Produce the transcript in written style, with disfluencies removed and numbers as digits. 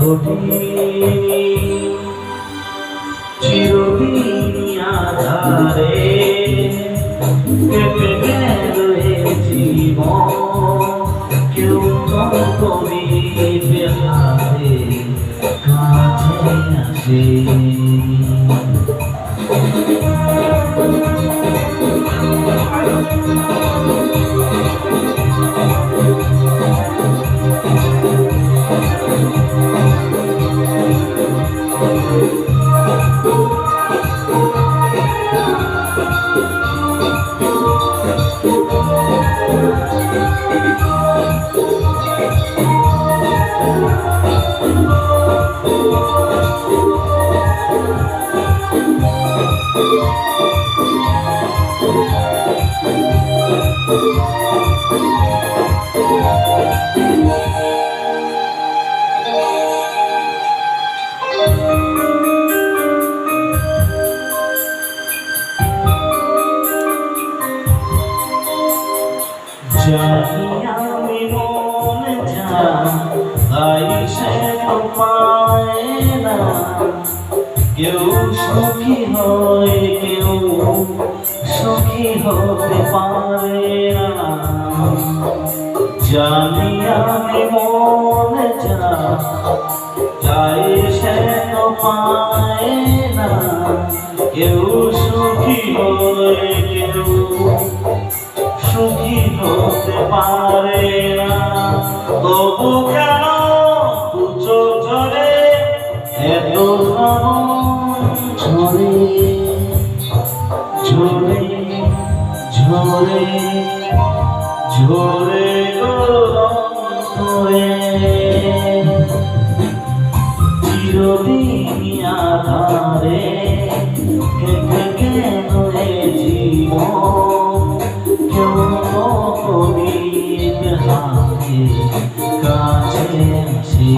ঘটিনি চিরদিন আধারে কেটে গেল এ জীবন কেউ কবিতে হাতে কাছে আসে জানি আমি মন তাই সে পায় না কেউ সুখী হয় কেউ সুখী হতে পারে না জানি আমি মন তাই সে পায় না কেউ সুখী হয় কেউ সুখী হতে পারে না তবু কেন চোখ ঝরে এত ঝরে ঝরে ঝরে ঝরে হয়ে চিরদিন আধারে কেটে গেল এ জীবন কেউ কবিতে হাতে কাছে আসে